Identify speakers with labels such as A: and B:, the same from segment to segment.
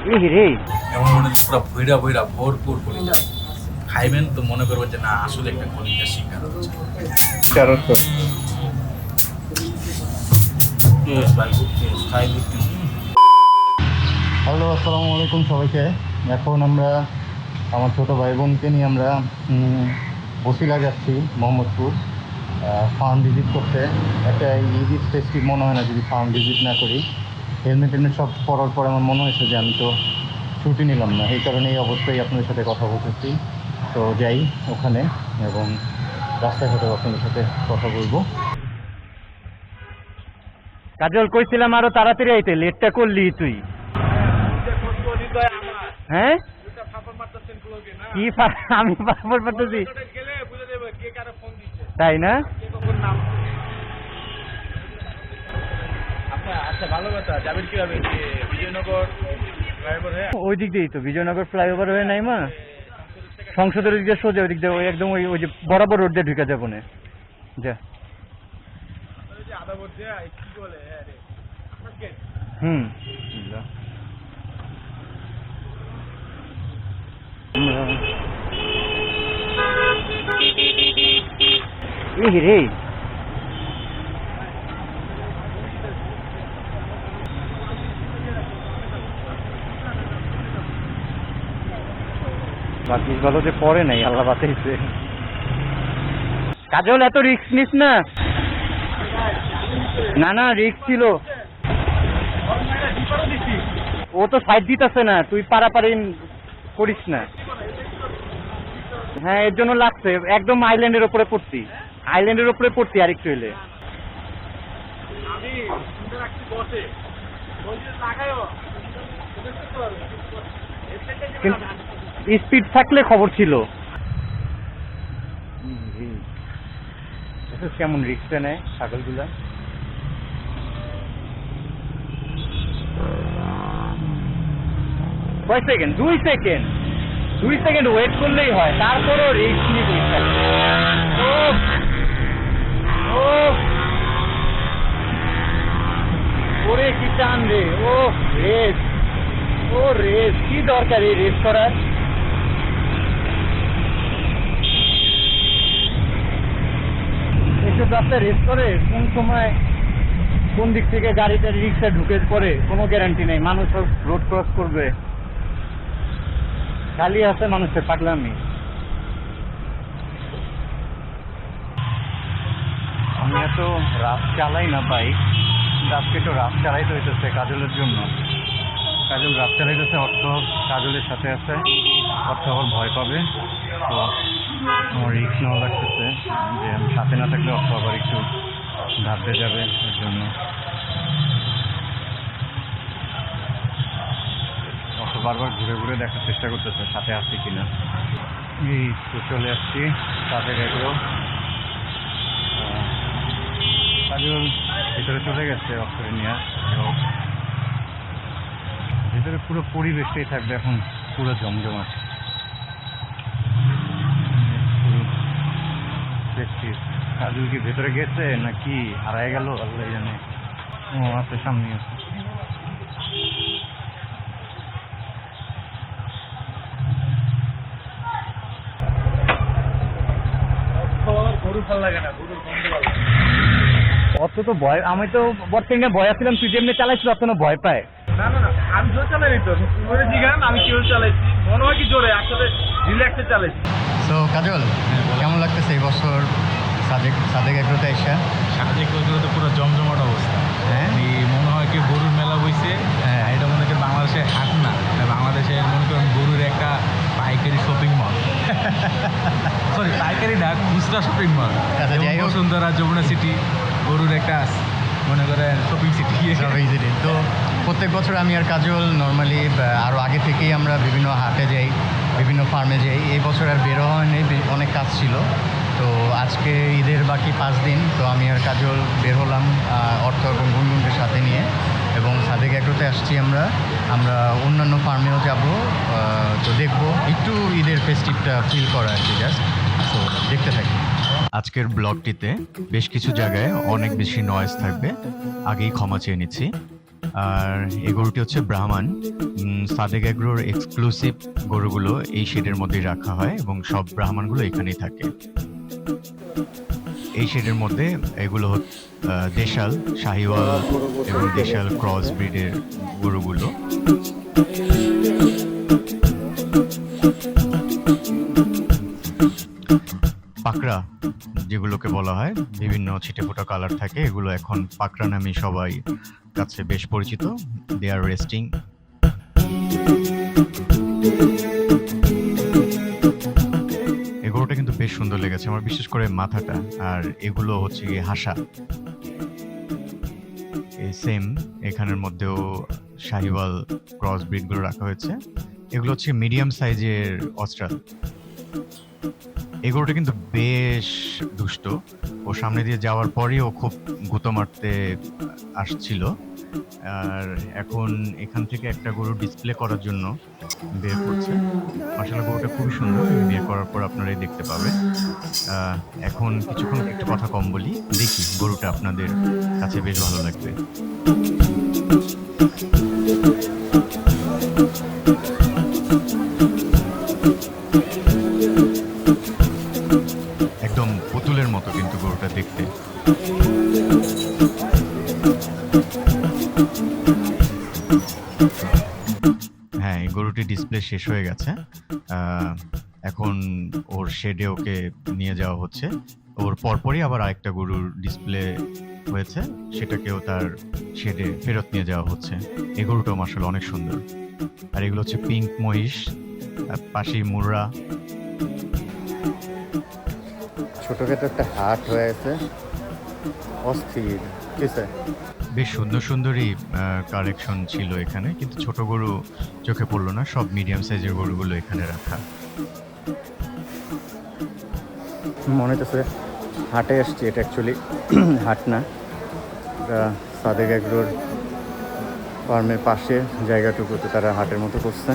A: এমন মনে হচ্ছে পুরো ভৈরা ভৈরা ভরপুর কলিজা খাইবেন তো মনে করবেন যে না আসলে একটা কলিজা শিকার হচ্ছে।
B: হ্যালো, আসসালামু আলাইকুম সবাইকে। এখন আমরা আমার ছোটো ভাই বোনকে নিয়ে আমরা বসিলা যাচ্ছি মোহাম্মদপুর ফার্ম ভিজিট করতে। একটা ঈদ ফেস্টিভ মনে হয় না যদি ফার্ম ভিজিট না করি। হেলমেট সব পরার পর আমার মনে হয়েছে যে আমি তো ছুটি নিলাম না, এই কারণে এই অবস্থায় আপনাদের সাথে কথা বলতেছি। তো যাই ওখানে এবং রাস্তায় ঘাটে আপনাদের সাথে কথা বলবো।
C: কাজল কইছিলাম আরো তাড়াতাড়ি আইতে, লেটটা করলি তুই। হ্যাঁ কি আমি পাসপোর্ট পাঠাচ্ছি তাই না?
A: আচ্ছা ভালো কথা, যাবেন কিভাবে? বিজয়নগর ফ্লাইওভার হয়ে
C: ওই দিক দিয়েই তো বিজয়নগর ফ্লাইওভার হয়ে নাই মা, সংসদের দিক দিয়ে সোজা ওই দিক দিয়ে ওই একদম ওই যে বরাবর রোড দিয়ে ঢুকে যাবো না যা। হুম রে বাকি ভালো যে পরে নাই, আল্লাহ বাঁচাইছে। কাজল এত রিস্ক নিস না। না না রিস্ক ছিল, ও তো সাইড দিতেছে না, তুই পারাপারি করিস না। হ্যাঁ এর জন্য লাগছে, একদম আইল্যান্ডের উপরে পড়তি, আইল্যান্ডের উপরে পড়তি আরেকটু এলে। স্পিড থাকলে খবর ছিল। কেমন রিক্সে নেয় ছাগলগুলা। কয় সেকেন্ড? 2 সেকেন্ড, 2 সেকেন্ড ওয়েট করলেই হয়, তারপরও রিক্স নিয়ে বসে থাকে। ওরে কি টান রে, ও রেস, ও রেস কি দরকার এই রেস করার? এসব রাস্তায় রেস করে কোন সময় কোন দিক থেকে গাড়িটা রিক্সা ঢুকে পড়ে কোনো গ্যারান্টি নেই। মানুষ রোড ক্রস করবে, খালি আছে মানুষের পাগলামি। আমি এত রাফ চালাই না বাইক, আজকে একটু রাফ চালাইতে হইতেছে কাজলের জন্য। কাজল রাফ চালাইতেছে, অর্থ কাজলের সাথে আছে, অর্থ আবার ভয় পাবে। তো আমার রিক্স নেওয়া লাগতেছে যে আমি সাথে না থাকলে অর্থ আবার একটু ঘাবড়ে যাবে, এর জন্য অর্থ বারবার ঘুরে ঘুরে দেখার চেষ্টা করতেছে সাথে আসছি কিনা। এই তো চলে আসছি সাদেক এগ্রো। কাজল ভিতরে চলে গেছে অক্ষরে নিয়ে। ভিতরে পুরো পরিবেশটাই থাকবে এখন পুরো জমজমাট, কাজল কি ভেতরে গেছে নাকি হারায় গেল আল্লাহ জানে। ও আছে, সামনে আছে।
A: গরু ভালো লাগে না, গরুর গন্ধ ভালো লাগে।
C: অত তো ভয়, আমি তো বর্তমানে ভয় আসছিলাম, তুই যেমনি চালাইছিল অত না ভয় পায়।
A: না না না, আমি জোর চালাই তো জিগান, আমি কেউ চালাইছি মনে হয় কি জোরে, আসলে রিল্যাক্সে চালাইছি।
B: তো কাজল, কেমন লাগতেছে এই বছর সাদেক এগ্রোতে এসে?
A: সাদেক এগ্রো তো পুরো জমজমাট অবস্থা।
B: হ্যাঁ,
A: মনে হয় কি গরুর মেলা বইছে।
B: হ্যাঁ,
A: এটা মনে হয় বাংলাদেশের হাট না, বাংলাদেশের মনে করেন গরুর একটা পাইকারি শপিং মল। সরি পাইকারি না, খুচরা শপিং মল।
B: আচ্ছা, যাই হোক।
A: বসুন্ধরা, যমুনা সিটি গরুর একটা মনে করেন শপিং সিটি।
B: তো প্রত্যেক বছর আমি আর কাজল নর্মালি আরও আগে থেকেই আমরা বিভিন্ন হাটে যাই, বিভিন্ন ফার্মে যাই। এই বছর আর বেরো হয়নি, অনেক কাজ ছিল। তো আজকে ঈদের বাকি 5 দিন, তো আমি আর কাজল বের হলাম অর্থ এবং গুনগুনকে সাথে নিয়ে, এবং সাদেক এগ্রোতে আসছি আমরা অন্যান্য ফার্মেও যাব। তো দেখবো একটু ঈদের ফেস্টিভটা ফিল করা আর কি, জাস্ট। তো দেখতে থাকি।
D: আজকের ব্লগটিতে বেশ কিছু জায়গায় অনেক বেশি নয়েজ থাকবে, আগেই ক্ষমা চেয়ে নিচ্ছি।
C: আর এই গরুটি হচ্ছে ব্রাহ্মণ। সাদেক এগ্রোর এক্সক্লুসিভ গরুগুলো এই শেডের মধ্যেই রাখা হয় এবং সব ব্রাহ্মণগুলো এখানেই থাকে। এই শেডের মধ্যে এগুলো দেশাল, শাহিওয়াল এবং দেশাল ক্রস ব্রিডের গরুগুলো। পাকড়া যেগুলোকে বলা হয়, বিভিন্ন ছিটেফোঁটা কালার থাকে, এগুলো এখন পাকড়া নামে সবাই কাছে বেশ পরিচিত। দে আর রেস্টিং। এই গরুটা কিন্তু বেশ সুন্দর লেগেছে আমার, বিশেষ করে মাথাটা। আর এগুলো হচ্ছে গিয়ে হাসা। এই সেম এখানের মধ্যেও শাহিওয়াল ক্রস ব্রিডগুলো রাখা হয়েছে। এগুলো হচ্ছে মিডিয়াম সাইজের অস্ট্রাল। এই গরুটা কিন্তু বেশ দুষ্ট। ও সামনে দিয়ে যাওয়ার পরই ও খুব গুঁতো মারতে আসছিল। আর এখন এখান থেকে একটা গরু ডিসপ্লে করার জন্য বের করছে। মাশাআল্লাহ গরুটা খুবই সুন্দর, বের করার পর আপনারাই দেখতে পাবেন। এখন কিছুক্ষণ একটু কথা কম বলি, দেখি গরুটা আপনাদের কাছে বেশ ভালো লাগবে। একদম পুতুলের মতো কিন্তু গরুটা দেখতে। হ্যাঁ, এই গরুটি ডিসপ্লে শেষ হয়ে গেছে। এখন ওর শেডে ওকে নিয়ে যাওয়া হচ্ছে। ওর পরপরই আবার আরেকটা গরুর ডিসপ্লে হয়েছে, সেটাকেও তার শেডে ফেরত নিয়ে যাওয়া হচ্ছে। এই গরুটাও মাশাআল্লাহ অনেক সুন্দর। আর এগুলো হচ্ছে পিঙ্ক মহিষ, পাশেই মুর্রা।
B: ছোটখাটো একটা হাট হয়ে গেছে, অস্থির।
C: বেশ সুন্দর সুন্দরই কালেকশন ছিল এখানে, কিন্তু ছোট গরু চোখে পড়লো না, সব মিডিয়াম সাইজের গরুগুলো এখানে রাখা।
B: মনে হচ্ছে হাটে এসছি, এটা অ্যাকচুয়ালি হাট না, সাদেক এগ্রোর ফার্মের পাশে জায়গাটুকুতে তারা হাটের মতো করছে।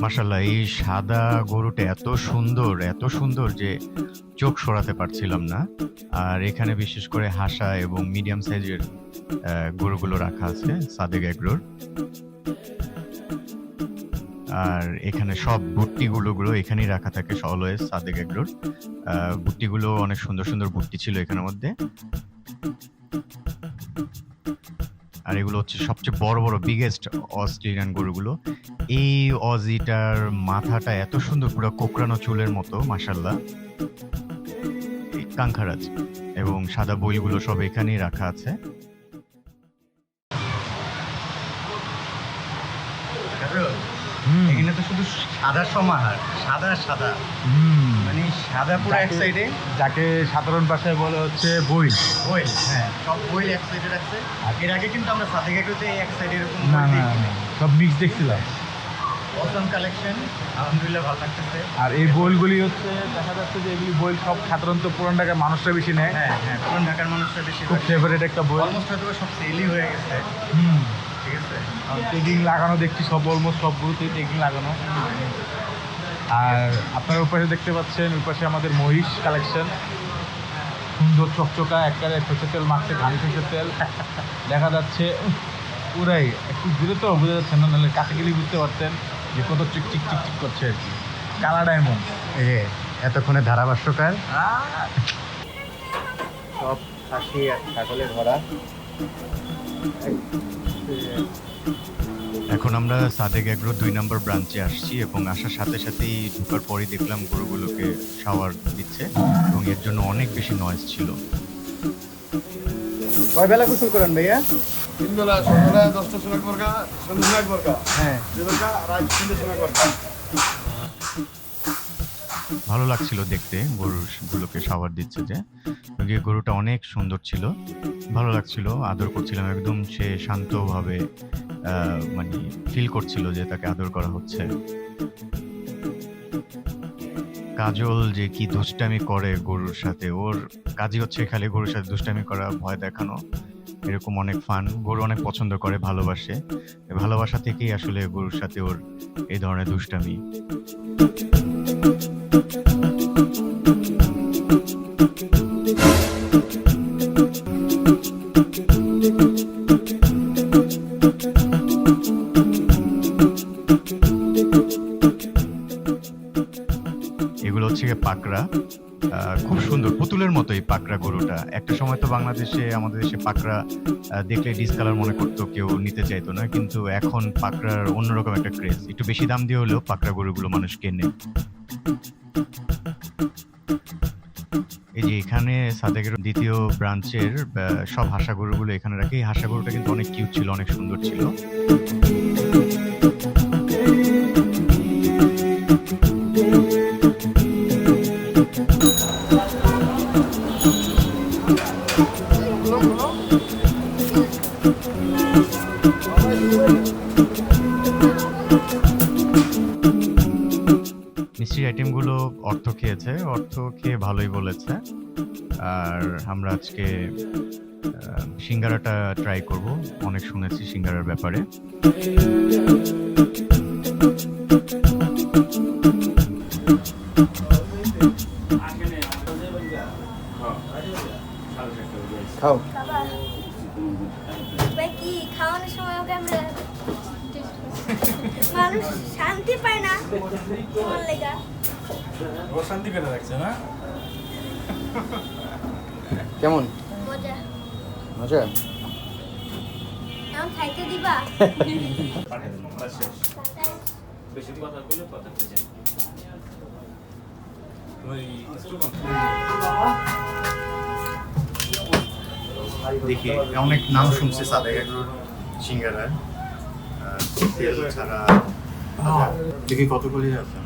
C: মাশাআল্লাহ এই সাদা গরুটা এত সুন্দর যে চোখ সরাতে পারছিলাম না। আর এখানে বিশেষ করে হাসা এবং মিডিয়াম সাইজের গরুগুলো রাখা আছে সাদেক এগ্রোর। আর এখানে সব বুট্টিগুলো এখানেই রাখা থাকে অলওয়েজ সাদেক এগ্রোর। বুট্টিগুলো অনেক সুন্দর সুন্দর বুট্টি ছিল এখানের মধ্যে। আর এগুলো হচ্ছে সবচেয়ে বড় বিগেস্ট অস্ট্রেলিয়ান গরুগুলো। এই অজিটার মাথাটা এত সুন্দর, পুরো কোকড়ানো চুলের মতো, মাশাআল্লাহ। কাঙ্খারাজ এবং সাদা বইলগুলো সব এখানেই রাখা আছে।
B: এখানে তো শুধু সাদা সমাহার, সাদা মানে সাদা পুরো এক সাইডে,
A: যাকে সাধারণ ভাষায় বলে হচ্ছে বই।
B: হ্যাঁ সব বই এক সাইডে রাখছে। আর এর আগে কিন্তু আমরা সাদেক এগ্রোতে এক সাইডে এরকম
A: না, সব মিক্স দেখছিলাম।
B: অসম কালেকশন, আলহামদুলিল্লাহ ভালো লাগতেছে।
A: আর এই বইগুলি হচ্ছে দেখা যাচ্ছে যে এগুলি বই সব সাধারণত পুরান ঢাকার মানুষরা বেশি নেয়।
B: হ্যাঁ পুরান ঢাকার মানুষরা বেশি,
A: খুব ফেভারিট একটা বই।
B: অলমোস্ট হয়তো সব সেলই হয়ে গেছে। ঠিক আছে,
A: টেগিং লাগানো দেখছি সব, অলমোস্ট সবগুলোতেই টেগিং লাগানো। আর আপনার ওই পাশে দেখতে পাচ্ছেন, ওই পাশে আমাদের মহিষ কালেকশন, সুন্দর চকচকা, একবারে সরষের তেল মাখছে, ঘানি সরষের তেল দেখা যাচ্ছে পুরাই। একটু দূরে তো বোঝা যাচ্ছে না, নাহলে কাছে গেলেই বুঝতে পারতেন যে কত চিক করছে আর কি। কালা ডায়মন্ড
B: এতক্ষণে ধারাভাষ্যকার সব খাসি আর ছাগলে ভরা।
C: এখন আমরা সাদেক এগ্রো 2 নম্বর ব্রাঞ্চে আসছি এবং আসার সাথে সাথেই ঢোকার পরই দেখলাম গরুগুলোকে শাওয়ার দিচ্ছে এবং এর জন্য অনেক বেশি নয়েজ ছিল।
B: কয় বেলা গোসল করেন ভাইয়া?
D: 3 বেলা, সকালে 10টার সময় করবা, সন্ধ্যার সময় করবা।
B: হ্যাঁ,
D: 2 বেলা, রাত 3টার সময় করবা।
C: ভালো লাগছিল দেখতে গরুগুলোকে শাওয়ার দিচ্ছে, যে গরুটা অনেক সুন্দর ছিল, ভালো লাগছিল, আদর করছিলাম একদম। সে শান্তভাবে মানে ফিল করছিল যে তাকে আদর করা হচ্ছে। কাজল যে কি দুষ্টামি করে গরুর সাথে, ওর কাজই হচ্ছে খালি গরুর সাথে দুষ্টামি করা, ভয় দেখানো, এরকম অনেক ফান। গরু অনেক পছন্দ করে, ভালোবাসে। ভালোবাসা থেকেই আসলে গরুর সাথে ওর এই ধরনের দুষ্টামি। পাকড়া, খুব সুন্দর, পুতুলের মতো এই পাকড়া গরুটা। একটা সময় তো বাংলাদেশে, আমাদের দেশে পাকড়া দেখলে ডিসকালার মনে করতো, কেউ নিতে চাইতো না, কিন্তু এখন পাকড়ার অন্যরকম একটা ক্রেজ। একটু বেশি দাম দিয়ে হলেও পাকড়া গরুগুলো মানুষ কেনে। এই যে এখানে সাদেকের দ্বিতীয় ব্রাঞ্চের সব হাসা গরুগুলো এখানে রাখে। এই হাসা গরুটা কিন্তু অনেক কিউট ছিল, অনেক সুন্দর ছিল। মিষ্টির আইটেমগুলো অর্থ খেয়েছে, অর্থ খেয়ে ভালোই বলেছে। আর আমরা আজকে সিঙ্গারাটা ট্রাই করব, অনেক শুনেছি সিঙ্গারার ব্যাপারে।
B: খাও।
E: কি খাওয়ানোর সময় ওকে আমরা মানুষ শান্তি পায় না তোমার লেগা
A: ও শান্তি পেতে রাখছে না?
B: কেমন
E: মজা
B: মজা?
E: এখন খাইতে দিবা?
C: দেখি, অনেক নাম শুনছি সাদেক এগ্রোর সিঙ্গারার, তেল ছাড়া। দেখি কত করে আছে।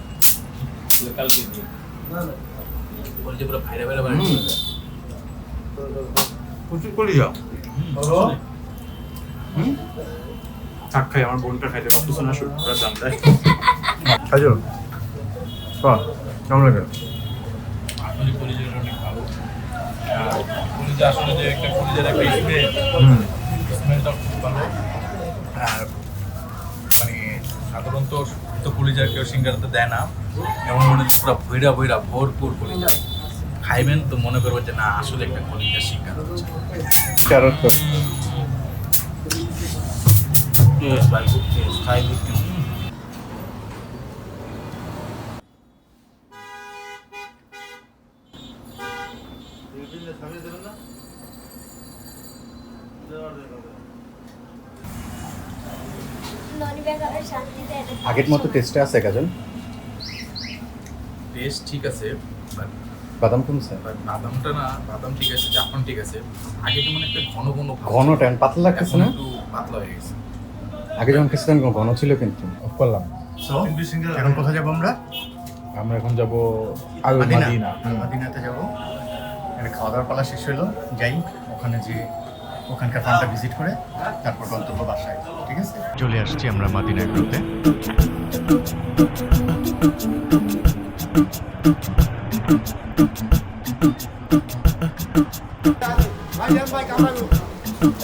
C: প্রচুর করে যাও। থাক খাই, আমার বোনটা খাইতে পারতেছে না, শুক্রার দাম দেয়। খাইছো? কেমন লাগে?
A: আসলে কলিজাটা অনেক ভালো। কলিজা আসলে যে একটা কলিজার একটা স্মেলটা খুব ভালো। আর মানে সাধারণত তো কলিজার কেউ সিঙ্গারাতে দেয় না, এমন মনে হচ্ছে পুরো ভৈরা ভৈরা ভরপুর কলিজা। খাইবেন তো মনে করবেন যে না আসলে একটা কলিজার সিঙ্গারা হচ্ছে। খাই দিচ্ছি।
B: আগের মতো টেস্টে আছে কাজল?
A: টেস্ট ঠিক আছে,
B: বাদাম কমছে?
A: বাদামটা না, বাদাম ঠিক আছে, জাফরান ঠিক আছে। আগে কেমন একটা ঘন ঘন
B: ঘন টাইম পাতলা লাগতেছে না?
A: একটু পাতলা হয়ে গেছে।
B: আগে যখন খেয়েছিলাম ঘন ছিল, কিন্তু অফ করলাম।
C: এখন কোথায় যাবো আমরা?
A: আমরা এখন যাবো আগো মাদিনা।
C: মাদিনাতে যাবো। এখানে খাওয়া দাওয়ার পালা শেষ হলো, যাই ওখানে যে ওখানকার ফার্মটা ভিজিট করে তারপর গন্তব্য বাসায়। ঠিক আছে, চলে আসছি আমরা মাদিনা এগ্রোতে।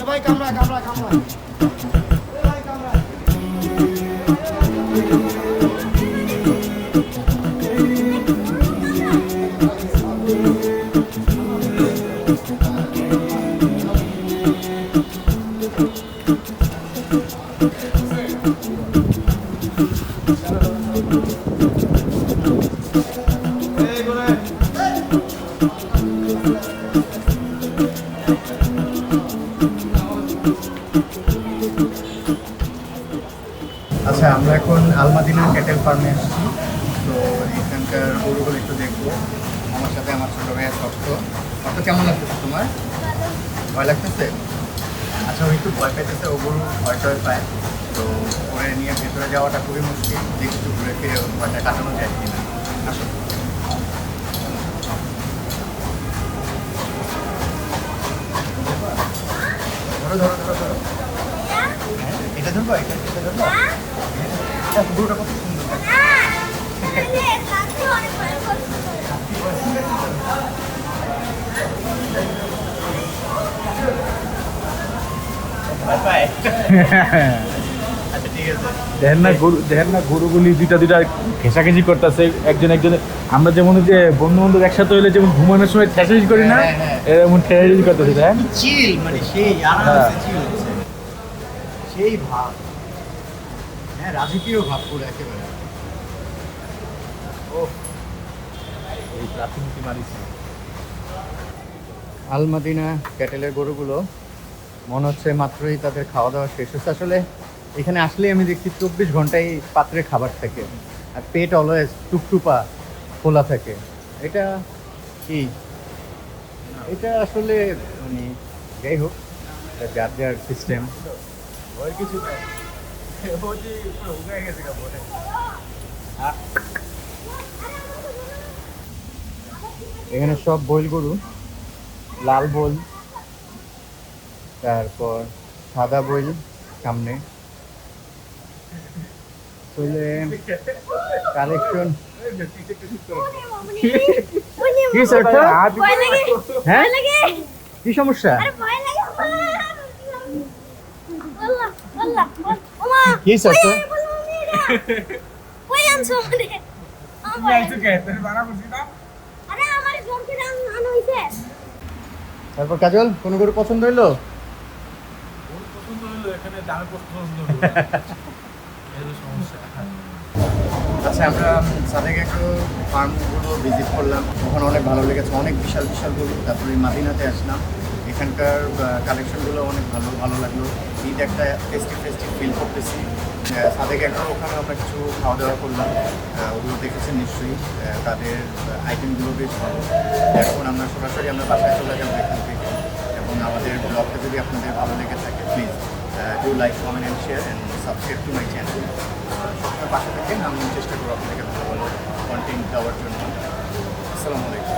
D: ভাই কামরা কামরা কামরা
C: আচ্ছা, আমরা এখন আল মাদিনা ক্যাটেল ফার্মে এসেছি। তো এখানকার গরুগুলো একটু দেখবো। আমার সাথে আমার ছোটো ভাইয়ের শক্ত। কেমন লাগতেছে তোমার? ভয় লাগতেছে? আচ্ছা, ও একটু ভয় পাইতেছে, ও গরু ভয় টয় পায়। তো ওরে নিয়ে ভেতরে যাওয়াটা খুবই মুশকিল। দেখি একটু ঘুরে ফিরে ভয়টা কাটানো যায় কিনা। আসো। ধরো ধরো ধরো ধরো। হ্যাঁ, এটা ধরবো, এটা ধরবো। গরুটা কত সুন্দর। আচ্ছা ঠিক আছে।
A: দেখেন না গরুগুলি দুইটা ঘেঁষাঘেঁষি করতেছে একজন একজনের। আমরা যেমন যে বন্ধু বান্ধব একসাথে হইলে যেমন ঘুমানোর সময় ঠেসাঘেঁষি করি না, এরকম ঠেসাঘেঁষি করতেছে। দেখেন
C: চিল, মানে সেই আরামসে চিল হচ্ছে, সেই ভাব। হ্যাঁ, রাজকীয় ভাব পুরো একেবারে। ও
A: এই প্রাচীনটি মারিছি।
B: আল মাদিনা ক্যাটেলের গরুগুলো মনে হচ্ছে মাত্রই তাদের খাওয়া দাওয়া শেষ হচ্ছে। আসলে এখানে আসলেই আমি দেখছি 24 ঘন্টায় পাত্রে খাবার থাকে, আর পেট অলওয়েজ টুকটুপা খোলা থাকে। এটা কি, এটা আসলে মানে যাই হোক, এটা যার যার সিস্টেম।
A: ওই কিছু নাই, ও যে পুরো উগায় গেছে কাপড়ে।
B: এখানে সব বইল গরু, লাল বইল, তারপর সাদা বইল সামনে চলে কালেকশন। কি স্যার তো?
E: ভয় লাগে,
B: হ্যাঁ
E: ভয় লাগে,
B: কি সমস্যা?
E: আরে ভয় লাগে। আল্লাহ আল্লাহ ওমা
B: কি স্যার তো?
E: কই আনছো আমারে?
A: তুমি আইছো কে? তুমি বানা করছি না?
E: আরে আমার জমকে আনো হইছে।
B: তারপর কাজল, কোন গরু পছন্দ হইলো?
A: ওর পছন্দ হলো, এখানে দামে পছন্দ হলো। এই হলো সমস্যা।
B: আচ্ছা, আমরা সাদেক এগ্রো ফার্মগুলো ভিজিট করলাম, ওখানে অনেক ভালো লেগেছে, অনেক বিশাল বিশাল গরু। তারপরে মাদিনাতে আসলাম, এখানকার কালেকশনগুলো অনেক ভালো ভালো লাগলো। ঈদ একটা ফেস্টিভ ফিল করতেছি। সাদেক এগ্রো ওখানে আমরা কিছু খাওয়া দাওয়া করলাম, ওগুলো দেখেছেন নিশ্চয়ই। তাদের আইটেমগুলো বেশ ভালো। এখন আমরা সরাসরি বাসায় চলে যাবো এখান থেকে। এবং আমাদের ব্লগটা যদি আপনাদের ভালো লেগে থাকে, please do like, comment and share and subscribe to my channel. সবসময় পাশে থেকে আমি চেষ্টা করবো আপনাদেরকে ভালো ভালো কন্টেন্ট দেওয়ার জন্য। আসসালামু আলাইকুম।